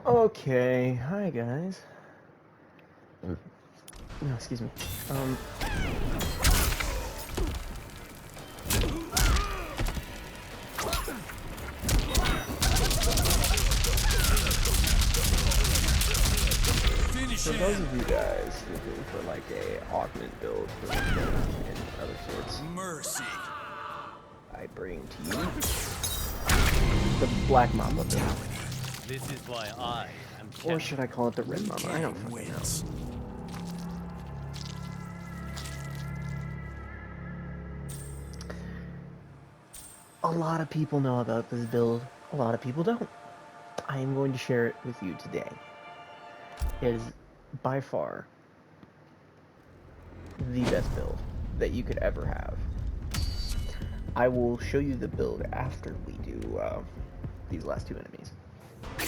Okay, hi guys. No, excuse me. For those of you guys looking for like a augment build for damage and other sorts, Mercy. I bring to you the Black Mamba build. This is why I am Or champion. should I call it the Red Mamba? I don't fucking know. A lot of people know about this build, a lot of people don't. I am going to share it with you today. It is by far the best build that you could ever have. I will show you the build after we do these last two enemies. I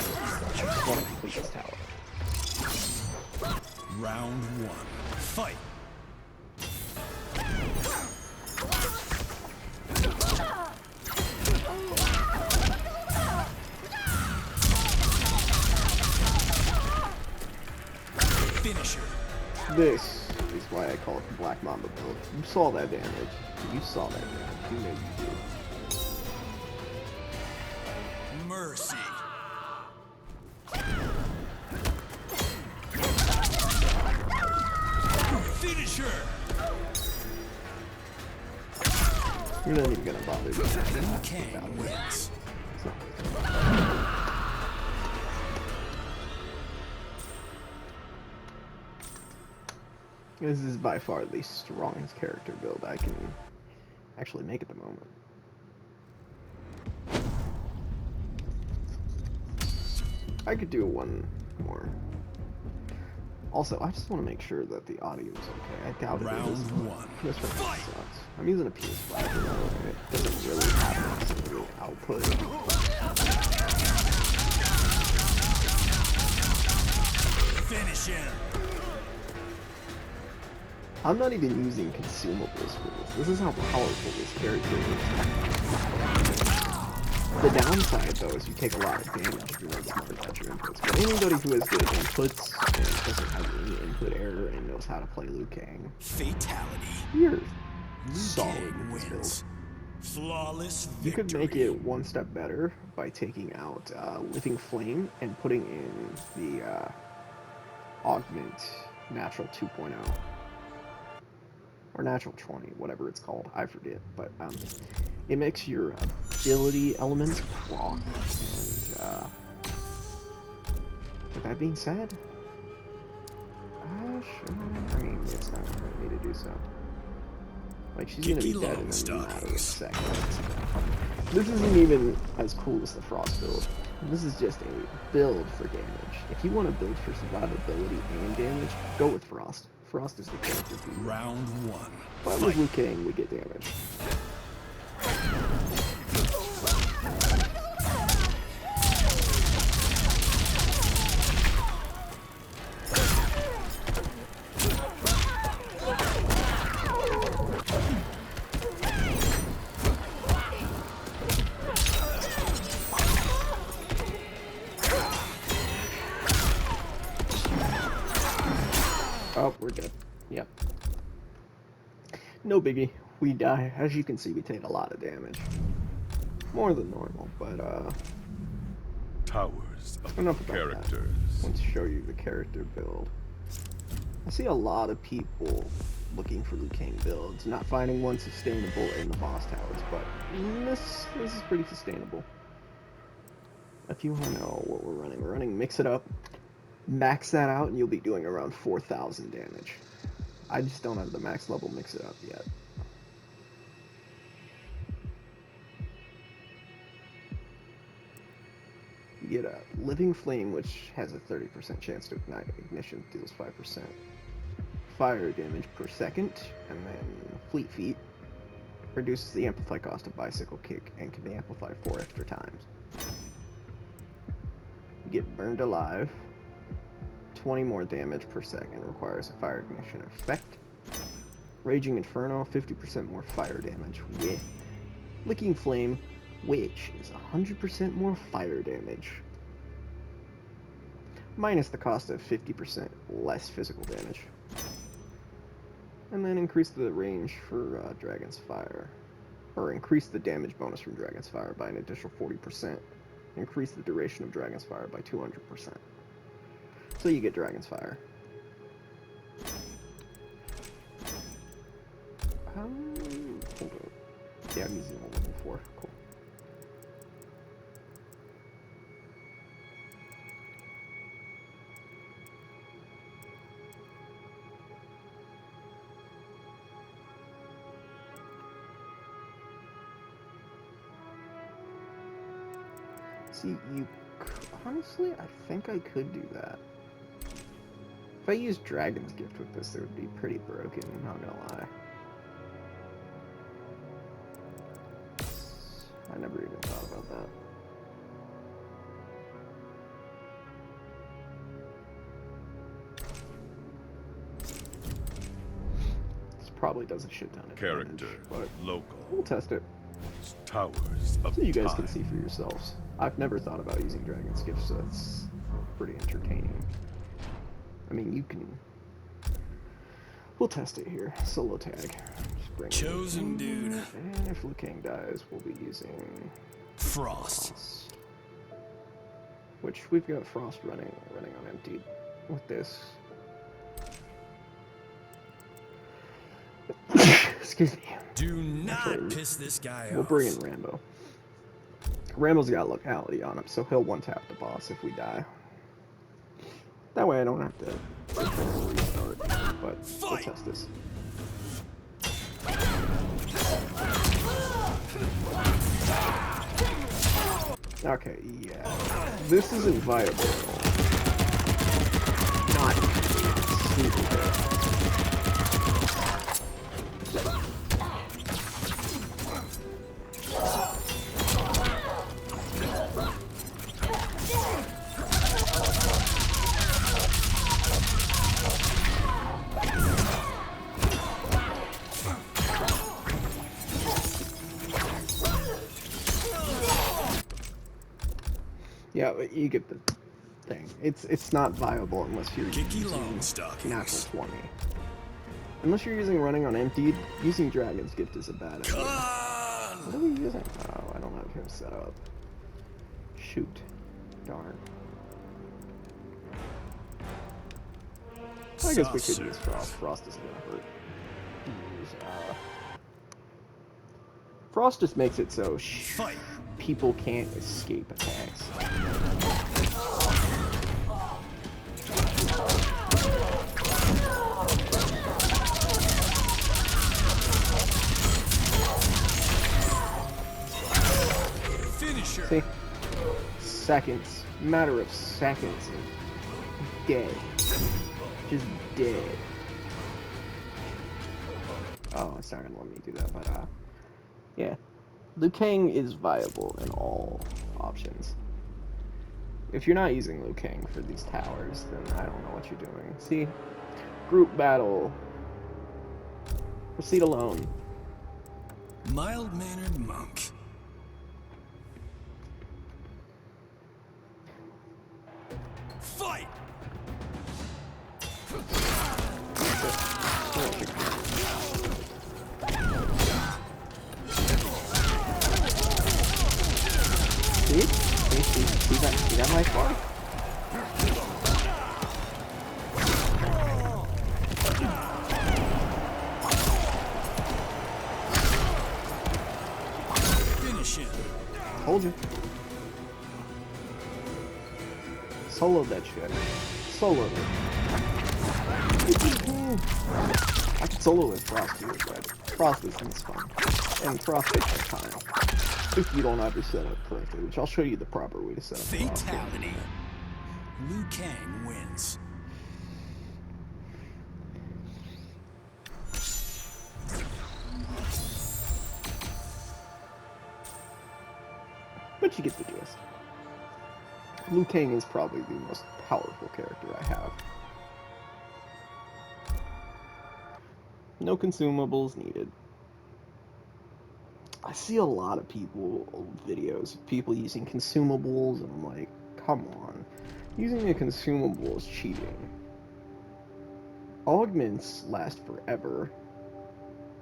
just want to complete this tower. Round one. Fight. Finisher. This is why I call it the Black Mamba build. You saw that damage. You saw that damage. You know you do. Mercy. Finisher. You're not even gonna bother doing that. King wins. This is by far the strongest character build I can actually make at the moment. I could do one more. Also, I just want to make sure that the audio is okay. I doubt it is. Round one. This one sucks. I'm using a PS5, you know, and it doesn't really have a single output. Finish him. I'm not even using consumables for this. This is how powerful this character is. The downside, though, is you take a lot of damage if you're not smart about your inputs. But anybody who has good inputs and doesn't have any input error and knows how to play Liu Kang, Fatality. you're Liu solid Kang with this wins. build. Flawless victory. You could make it one step better by taking out Living Flame and putting in the Augment Natural 2.0. Or Natural 20, whatever it's called. I forget. But it makes your ability elements proc. And with that being said, sure. I mean, it's not for me to do so. Like, she's gonna be dead in a matter of seconds. This isn't even as cool as the Frost build. This is just a build for damage. If you want to build for survivability and damage, go with Frost. Frost is the character for you. Round one. But with Liu Kang, we get damage. Oh, we're dead. Yep. No biggie. We die. As you can see, we take a lot of damage. More than normal, but Towers of enough about characters. that. I want to show you the character build. I see a lot of people looking for Liu Kang builds, not finding one sustainable in the boss towers, but this is pretty sustainable. If you want to know what we're running Mix It Up. Max that out and you'll be doing around 4,000 damage. I just don't have the max level Mix It Up yet. You get a Living Flame, which has a 30% chance to ignite. Ignition deals 5% fire damage per second, and then Fleet Feet reduces the amplify cost of Bicycle Kick and can be amplified 4 extra times. You get Burned Alive. 20 more damage per second, requires a fire ignition effect. Raging Inferno, 50% more fire damage with Licking Flame, which is 100% more fire damage. minus the cost of 50% less physical damage. And then increase the range for Dragon's Fire. Or increase the damage bonus from Dragon's Fire by an additional 40%. Increase the duration of Dragon's Fire by 200%. So you get Dragon's Fire. Hold on. Yeah, I'm using a level 4. Cool. See, honestly, I think I could do that. If I used Dragon's Gift with this, it would be pretty broken, not gonna lie. I never even thought about that. This probably does a shit ton of Character, damage, but local, we'll test it. towers of So you guys time. can see for yourselves. I've never thought about using Dragon's Gift, so it's pretty entertaining. I mean, you can... We'll test it here. Solo tag. Just bring Chosen dude. And if Liu Kang dies, we'll be using... Frost. Frost. Which we've got Frost running on empty with this. Excuse me. Do not Actually, piss this guy We'll off. bring in Rambo. Rambo's got locality on him, so he'll one-tap the boss if we die. That way I don't have to restart, but we'll test this. Okay, yeah. This isn't viable at all. Not super good. Yeah, but you get the thing. It's not viable unless you're Kicky using long stockings. natural 20. Unless you're using running on empty, using Dragon's Gift is a bad idea. What are we using? Oh, I don't have him set up. Shoot. Darn. I guess we could use Frost. Frost isn't gonna hurt. Use, Frost just makes it so Fight. people can't escape attacks. Finisher. See? Seconds. Matter of seconds. Dead. Just dead. Oh, it's not gonna let me do that, but yeah. Liu Kang is viable in all options. If you're not using Liu Kang for these towers, then I don't know what you're doing. See? Group battle. Proceed alone. Mild-mannered monk. Fight. See? See that my far? Finish him. Told you. Solo that shit. Solo it. I could solo with Frost too, but Frost isn't fun. And Frost takes time. If you don't have to set up correctly, which I'll show you the proper way to set up Frost. Fatality. Liu Kang wins. But you get the gist. Liu Kang is probably the most powerful character I have. No consumables needed. I see a lot of videos of people using consumables, and I'm like, come on. Using a consumable is cheating. Augments last forever,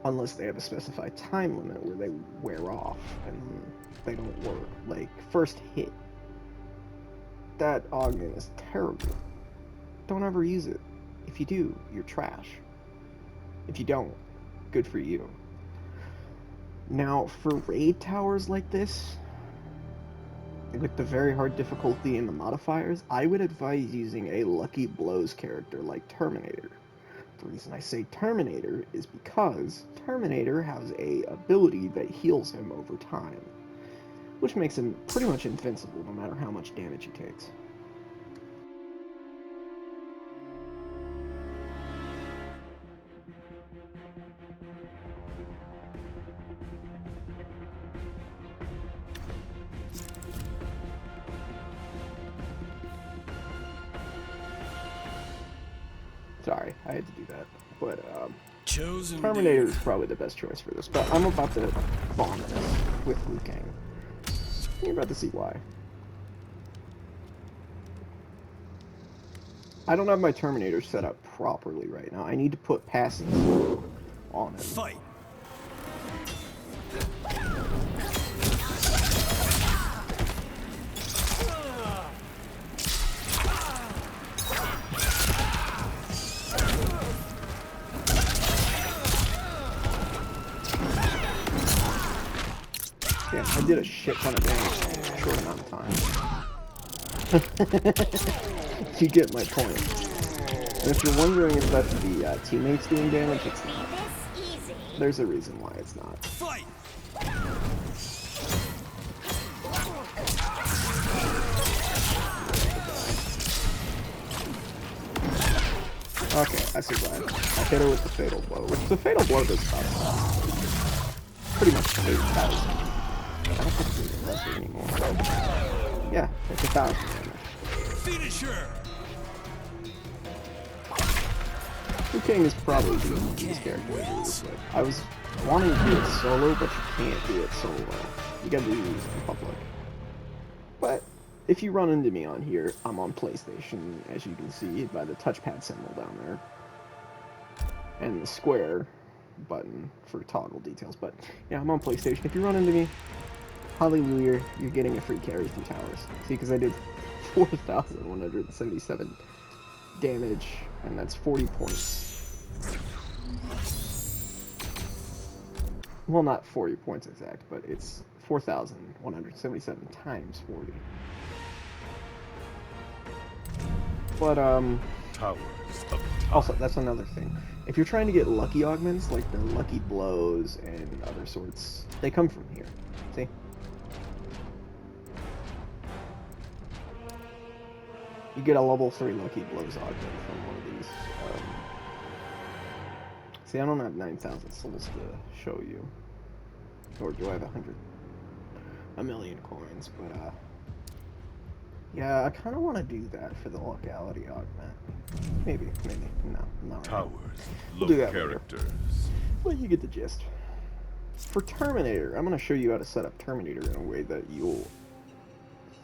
unless they have a specified time limit where they wear off and they don't work. Like, first hit. That augment is terrible. Don't ever use it. If you do, you're trash. If you don't, good for you. Now, for raid towers like this, with the very hard difficulty and the modifiers, I would advise using a Lucky Blows character like Terminator. The reason I say Terminator is because Terminator has a ability that heals him over time, which makes him pretty much invincible no matter how much damage he takes. Sorry, I had to do that. But Chosen Terminator dude. is probably the best choice for this. But I'm about to bomb this with Liu Kang. You're about to see why. I don't have my Terminator set up properly right now. I need to put passing on it. Fight. Yeah, I did a shit ton of damage in a short amount of time. You get my point. And if you're wondering if that's the teammates doing damage, it's not. There's a reason why it's not. Fight. Okay, I survived. I hit her with the fatal blow, which the fatal blow does about pretty much 8,000. I don't think it's even lesser anymore. Yeah, it's 1,000 damage. Finisher. Liu Kang is probably the easiest character to do this with. I was wanting to do it solo, but you can't do it solo. You gotta do it in public. But if you run into me on here, I'm on PlayStation, as you can see by the touchpad symbol down there. And the square button for toggle details. But yeah, I'm on PlayStation. If you run into me, hallelujah, you're getting a free carry through towers. See, because I did 4,177 damage, and that's 40 points. Well, not 40 points exact, but it's 4,177 times 40. But, Towers of also, that's another thing. If you're trying to get lucky augments, like the Lucky Blows and other sorts, they come from here. See? You get a level 3 Lucky Blows augment from one of these. See, I don't have 9,000 souls to show you. Or do I have 1 million coins, but, yeah, I kind of want to do that for the locality augment. Maybe. No, not right. towers. We'll Low do that later. characters. Well, you get the gist. For Terminator, I'm going to show you how to set up Terminator in a way that you'll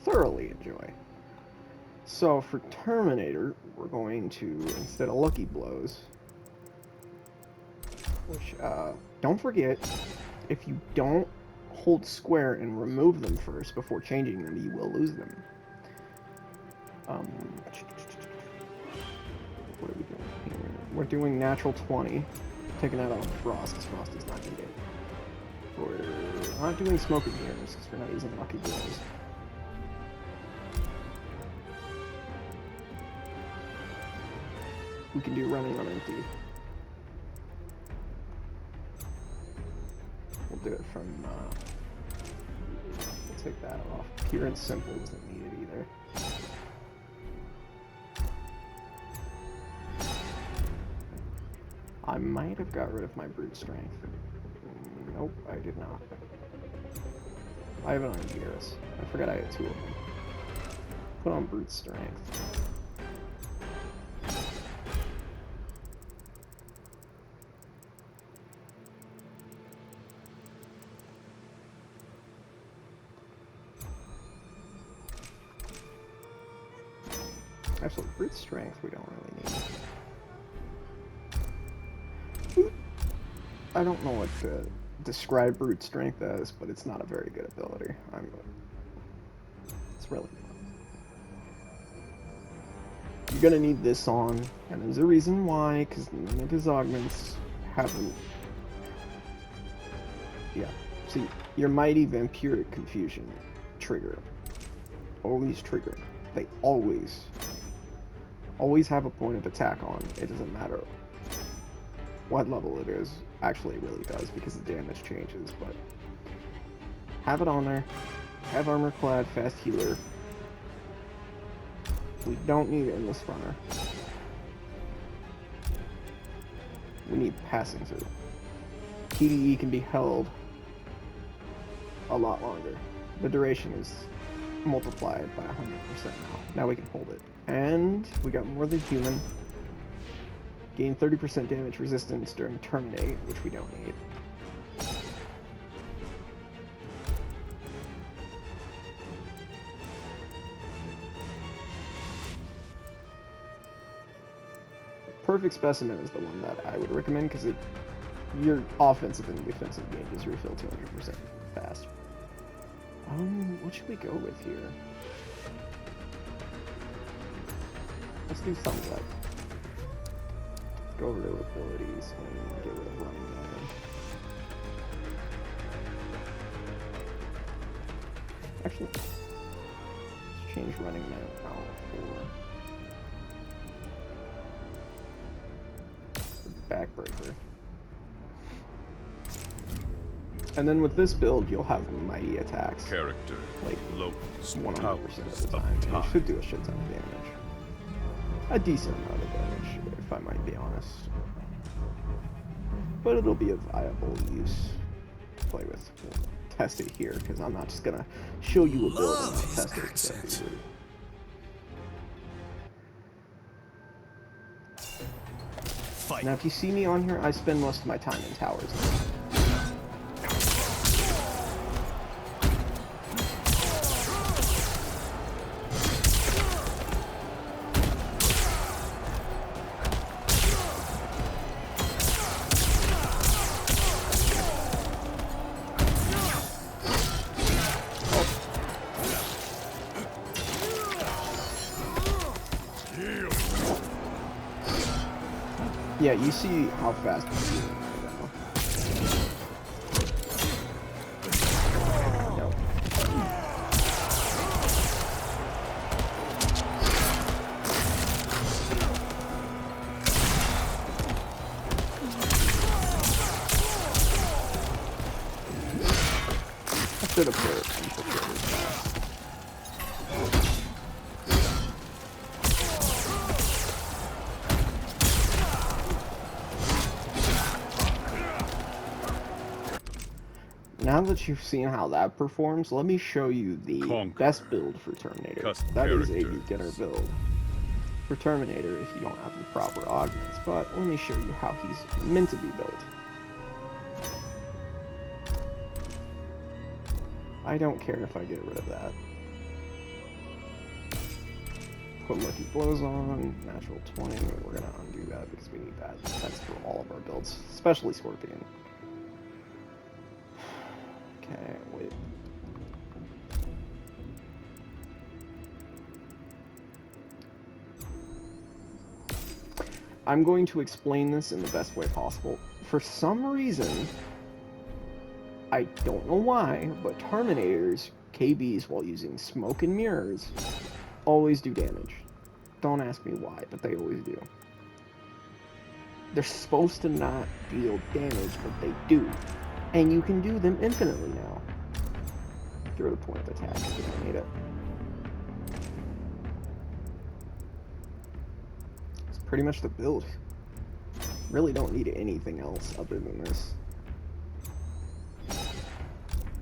thoroughly enjoy. So for Terminator, we're going to, instead of Lucky Blows, which, don't forget, if you don't hold square and remove them first before changing them, you will lose them. What are we doing here? We're doing natural 20, taking that out of Frost, because Frost is not needed. We're not doing Smoke and Mirrors, because we're not using Lucky Blows. We can do Running on Empty. We'll do it from, we'll take that off. Pure and Simple isn't needed either. I might have got rid of my Brute Strength. Nope, I did not. I have it on Gears. I forgot I had 2 of them. Put on Brute Strength. Actually, brute strength we don't really need. I don't know what to describe brute strength as, but it's not a very good ability. It's really not. You're gonna need this on, and there's a reason why, because none of his augments haven't. Yeah. See, your Mighty Vampiric Confusion trigger. Always trigger. They always have a point of attack on. It doesn't matter what level it is. Actually, it really does, because the damage changes, but have it on there. Have Armor Clad, Fast Healer. We don't need Endless Runner. We need Passing Through. TDE can be held a lot longer. The duration is multiplied by 100% now. Now we can hold it. And we got More Than Human. Gain 30% damage resistance during Terminate, which we don't need. Perfect Specimen is the one that I would recommend because your offensive and defensive gauges refill 200% fast. What should we go with here? Let's do Thumbs Up. Go over to abilities and get rid of Running Man. Actually, let's change Running Man out for Backbreaker. And then with this build, you'll have mighty attacks. Character. Like, Locust 100% Towers of the of time. And Time. it should do a shit ton of damage. A decent amount of damage, if I might be honest. But it'll be a viable use to play with. We'll test it here, because I'm not just gonna show you a build and Love not his test it. 'Cause accent. that'd be rude. Fight. Now, if you see me on here, I spend most of my time in towers. Yeah, you see how fast I'm doing right now. Nope. I should have put infiltrators fast. Now that you've seen how that performs, let me show you the Conquer. best build for Terminator. Custom That is a characters. beginner build for Terminator if you don't have the proper augments, but let me show you how he's meant to be built. I don't care if I get rid of that. Put Lucky Blows on, natural 20, we're gonna undo that because we need that. That's for all of our builds, especially Scorpion. Okay, wait. I'm going to explain this in the best way possible. For some reason, I don't know why, but Terminators, KBs while using smoke and mirrors, always do damage. Don't ask me why, but they always do. They're supposed to not deal damage, but they do. And you can do them infinitely now. Throw the point of attack if you don't need it. It's pretty much the build. Really don't need anything else other than this.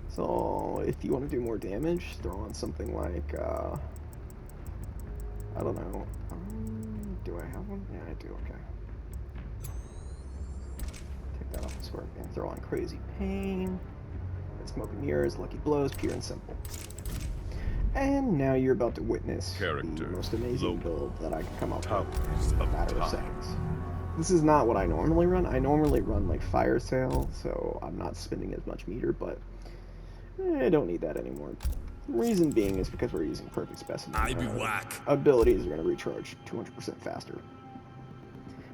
So, if you want to do more damage, throw on something like, I don't know. Do I have one? Yeah, I do, okay. Take that off the Scorpion. Throw on Crazy Pain. Smoke and Mirrors, Lucky Blows, pure and simple. And now you're about to witness Character the most amazing logo. build that I could come up Towers with in a of matter of time. seconds. This is not what I normally run. I normally run like fire sale, so I'm not spending as much meter, but I don't need that anymore. Reason being is because we're using perfect specimen. I be whack. Abilities are going to recharge 200% faster.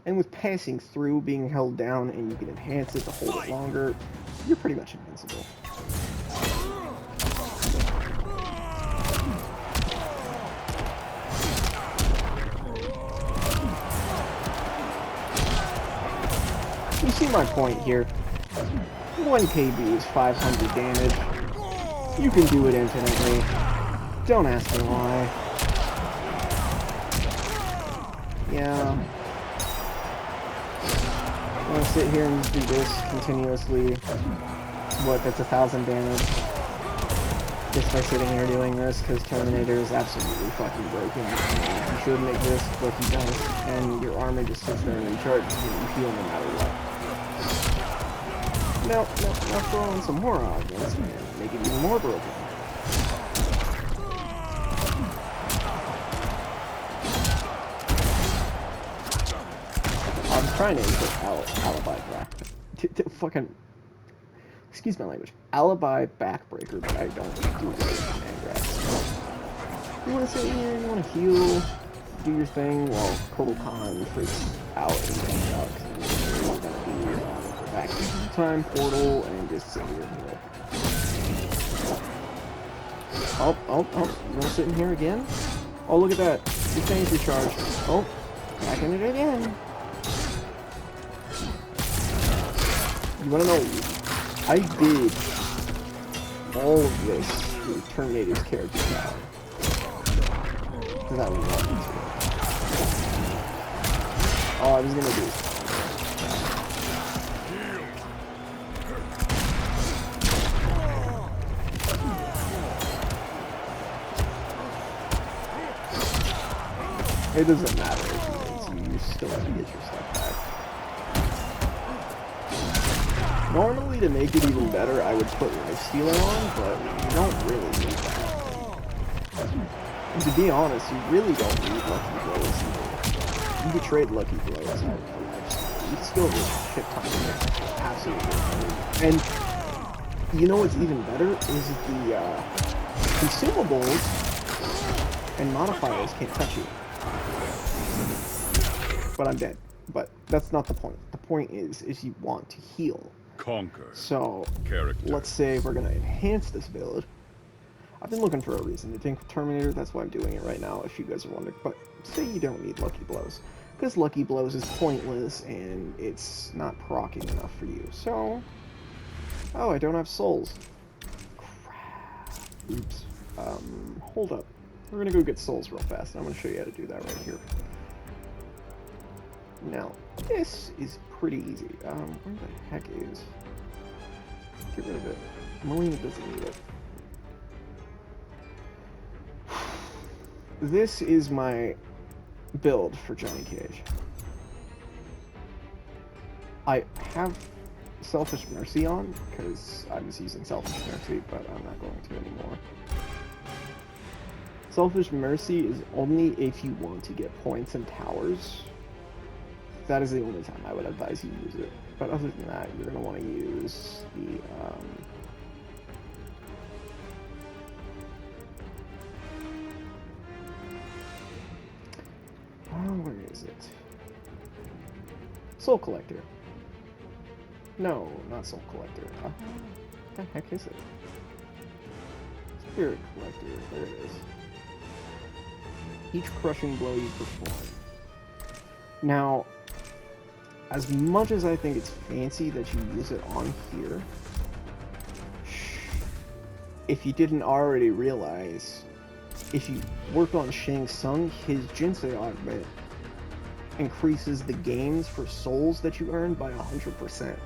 And with passing through being held down and you can enhance it to hold it longer, you're pretty much invincible. You see my point here. 1 KB is 500 damage. You can do it infinitely. Don't ask me why. Yeah. I'm gonna sit here and just do this continuously. What, that's 1,000 damage. Just by sitting here doing this, because Terminator is absolutely fucking broken. You shouldn't exist, but he does. And your armor just sits there and recharges and you heal no matter what. Now throw on some more augments and make it even more broken. I'm trying to insert alibi back. Fucking, excuse my language. Alibi backbreaker, but I don't do it in command grabs. You want to sit here, you want to heal, do your thing while Kotal Khan freaks out and jumps out because he's not going to be back in time portal and just sit here and heal. Oh, you want to sit in here again? Oh, look at that. Your thing's recharged. Oh, back in it again. You want to know, I did all of this through Terminator's character power. Because I wanted to. All I was going to do is it doesn't matter if you still have to get your stuff back. Normally, to make it even better, I would put Lifestealer on, but you don't really need that. And to be honest, you really don't need Lucky Blows either. You could trade Lucky Blows out for Lifestealer. You still get a shit ton of it. Absolutely. And you know what's even better is the consumables and modifiers can't touch you. But I'm dead. But that's not the point. The point is you want to heal. Conquer. So, Character. let's say we're going to enhance this build. I've been looking for a reason to think Terminator, that's why I'm doing it right now, if you guys are wondering. But say you don't need Lucky Blows. Because Lucky Blows is pointless, and it's not proccing enough for you. So, oh, I don't have souls. Crap. Oops. Hold up. We're going to go get souls real fast, and I'm going to show you how to do that right here. Now, this is pretty easy. Where the heck is... Get rid of it. Melina doesn't need it. This is my build for Johnny Cage. I have Selfish Mercy on, because I was using Selfish Mercy, but I'm not going to anymore. Selfish Mercy is only if you want to get points and towers. That is the only time I would advise you use it. But other than that, you're going to want to use the, where is it? Soul Collector. No, not Soul Collector. What the heck is it? Spirit Collector. There it is. Each crushing blow you perform. Now, as much as I think it's fancy that you use it on here, if you didn't already realize, if you work on Shang Tsung, his Jinsei augment increases the gains for souls that you earn by 100%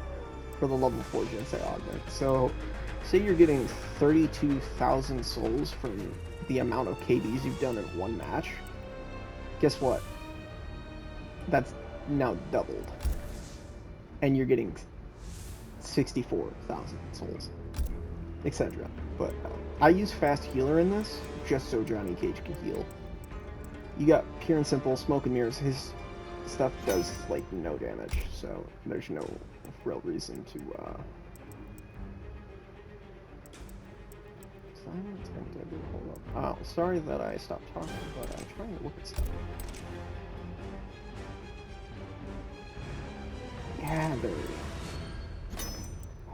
for the level 4 Jinsei augment. So, say you're getting 32,000 souls from the amount of KDs you've done in one match. Guess what? That's now doubled. And you're getting 64,000 souls. etc. But I use fast healer in this just so Johnny Cage can heal. You got pure and simple smoke and mirrors. His stuff does like no damage, so there's no real reason to silence and deadly. Hold up. Oh, sorry that I stopped talking, but I'm trying to look at stuff. Yeah, there we go.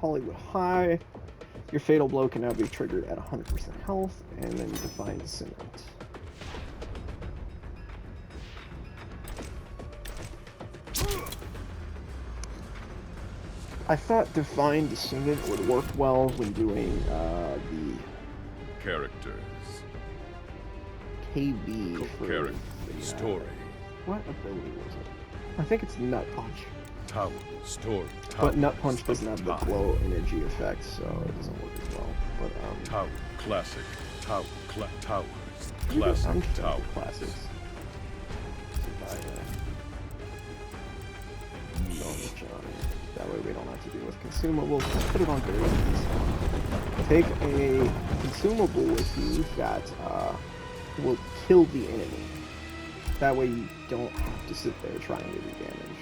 Hollywood High. Your fatal blow can now be triggered at 100% health, and then Divine Descendant. I thought Divine Descendant would work well when doing the Characters. KB for Character. the, Story. what ability was it? I think it's Nut Punch. Tower. Story. But Nut Punch Towers doesn't of have the time. glow energy effect, so it doesn't work as well. But Tower. Classic. Tower. Towers. I'm Classic. just Tower. classics. That way we don't have to deal with consumables. Just put it on very easy. Take a consumable with you that will kill the enemy. That way you don't have to sit there trying to do damage.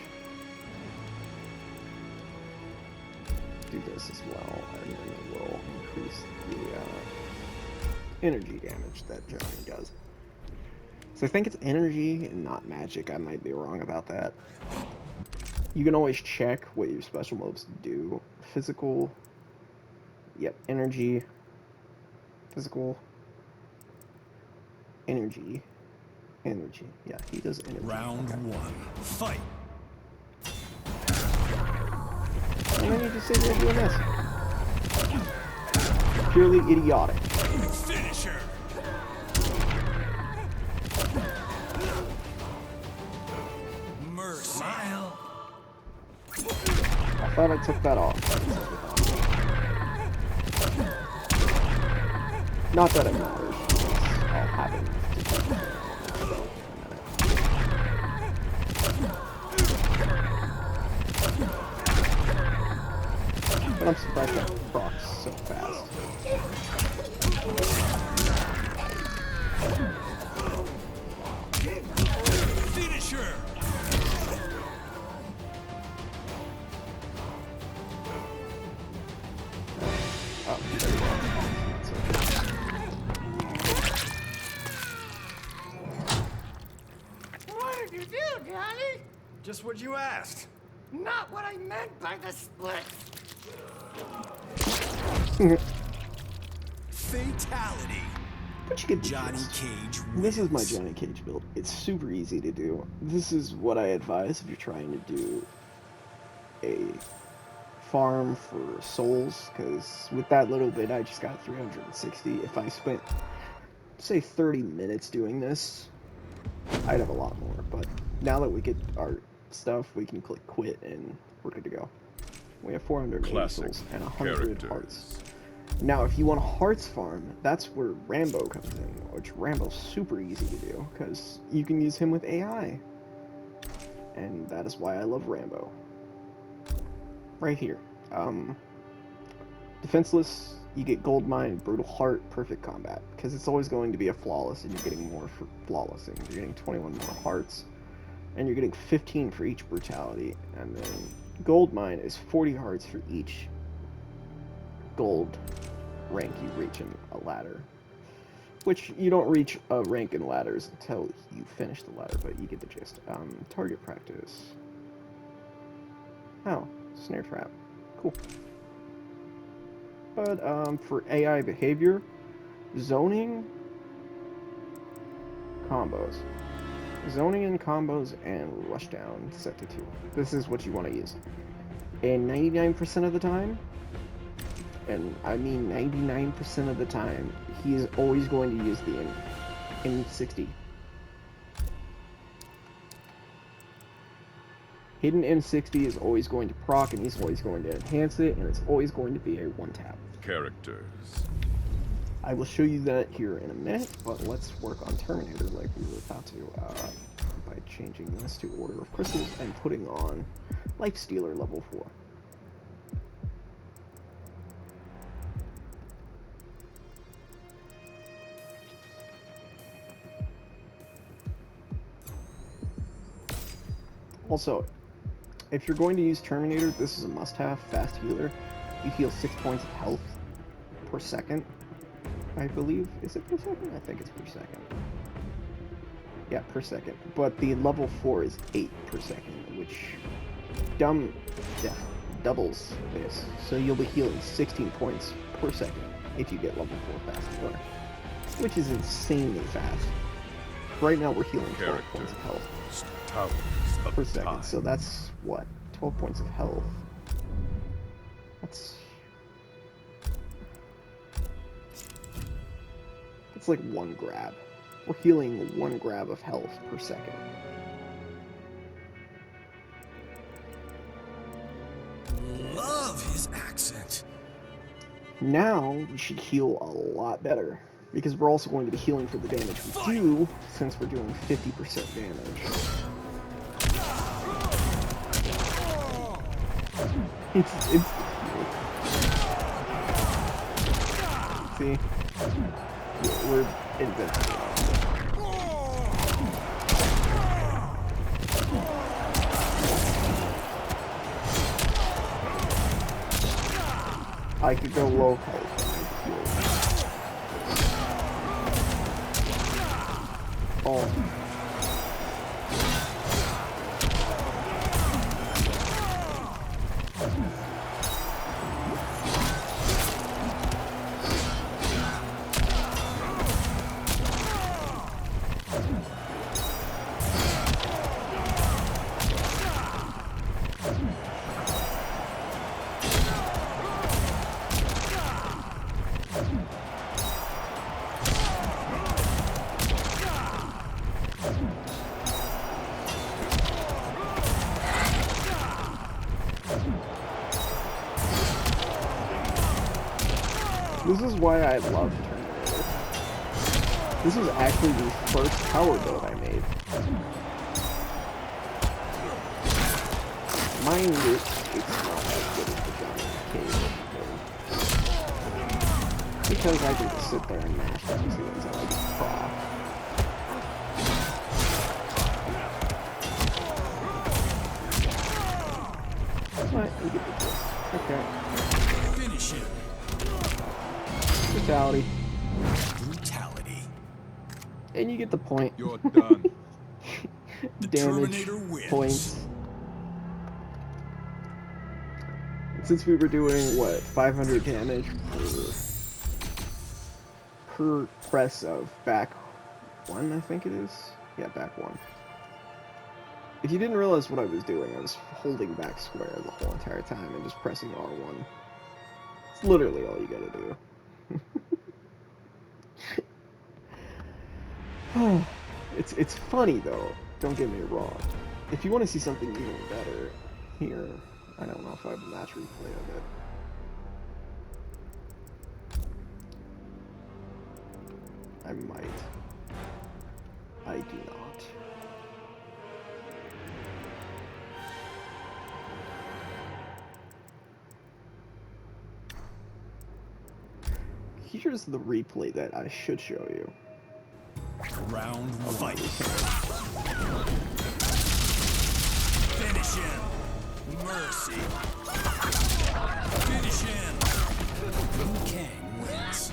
Do this as well, and then it will increase the energy damage that Johnny does. So I think it's energy and not magic. I might be wrong about that. You can always check what your special moves do. Physical. Yep, energy. Physical. Energy. Energy. Yeah, he does energy. Round Okay. 1. Fight. And then you just sit there doing this. Purely idiotic. Finisher. Mercy. Smile. I thought I took that off. Not that it matters. I'll have it. But I'm surprised that procs so fast. Finisher. Oh, there we go. What did you do, Johnny? Just what you asked. Not what I meant by the split. Fatality. But you get the Johnny gist. Cage This is my wins. Johnny Cage build. It's super easy to do. This is what I advise if you're trying to do a farm for souls, because with that little bit I just got 360. If I spent, say, 30 minutes doing this, I'd have a lot more. But now that we get our stuff, we can click quit and we're good to go. We have 480 Classic. souls and 100 Characters. hearts. Now, if you want a hearts farm, that's where Rambo comes in, which Rambo's super easy to do, because you can use him with AI. And that is why I love Rambo. Right here. Defenseless, you get Gold Mine, Brutal Heart, Perfect Combat, because it's always going to be a Flawless, and you're getting more for Flawlessing. You're getting 21 more hearts, and you're getting 15 for each Brutality, and then Gold Mine is 40 hearts for each gold rank you reach in a ladder. Which, you don't reach a rank in ladders until you finish the ladder, but you get the gist. Target practice. Oh, snare trap. Cool. But, for AI behavior, zoning, combos. Zoning and combos and rushdown set to 2. This is what you want to use. And 99% of the time, and I mean 99% of the time, he is always going to use the M60. Hidden M60 is always going to proc, and he's always going to enhance it, and it's always going to be a one-tap. Characters. I will show you that here in a minute, but let's work on Terminator like we were about to, by changing this to Order of Crystals and putting on Life Stealer level 4. Also, if you're going to use Terminator, this is a must-have. Fast healer. You heal 6 points of health per second, I believe. Is it per second? I think it's per second. Yeah, per second. But the level 4 is 8 per second, which doubles this. So you'll be healing 16 points per second if you get level 4 fast healer, which is insanely fast. Right now we're healing 12 points of health Towers of per second, time. so that's what? 12 points of health. That's like one grab. We're healing 1 grab of health per second. Love his accent. Now we should heal a lot better, because we're also going to be healing for the damage we do, since we're doing 50% damage. It's see, we're invincible. I could go low health and heal. Oh. This is why I love Terminator. This was actually the first power build I made. Mind you, it's not as good as the Johnny Cage build. Because I can just sit there and mash down things and I just proc. But you get the gist. Okay. Finish him. Brutality. Brutality. And you get the point. You're done. The Damage Terminator wins. points. Since we were doing, what, 500 damage per press of back 1, I think it is? Yeah, back 1. If you didn't realize what I was doing, I was holding back square the whole entire time and just pressing R1. It's literally all you gotta do. It's funny though, don't get me wrong. If you want to see something even better, here, I don't know if I have a match replay of it. I might. I do not. Here's the replay that I should show you. Round fight. Finish him. Mercy. Finish him. Liu Kang wins.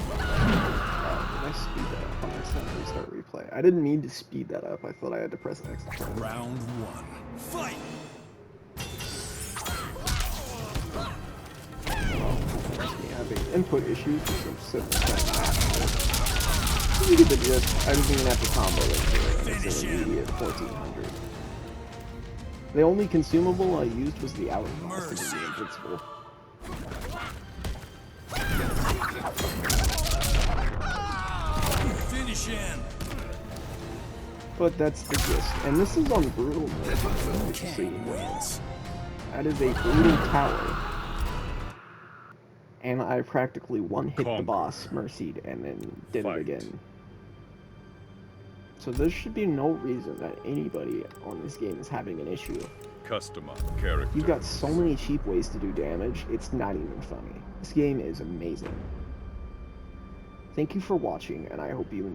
Did I speed that up on accident? Restart replay. I didn't mean to speed that up. I thought I had to press X. Round 1. Fight. Having input issues because I'm sitting there. You get the gist. I didn't even have to combo it. It's an immediate 1400. The only consumable I used was the hourglass to be invincible. Finish him. But that's the gist. And this is on brutal mode. Liu So you Kang know. wins. That is a brutal tower. And I practically one-hit the Conquer. boss, mercied, and then did Fight. it again. So there should be no reason that anybody on this game is having an issue. Customer character. You've got so many cheap ways to do damage, it's not even funny. This game is amazing. Thank you for watching, and I hope you enjoy.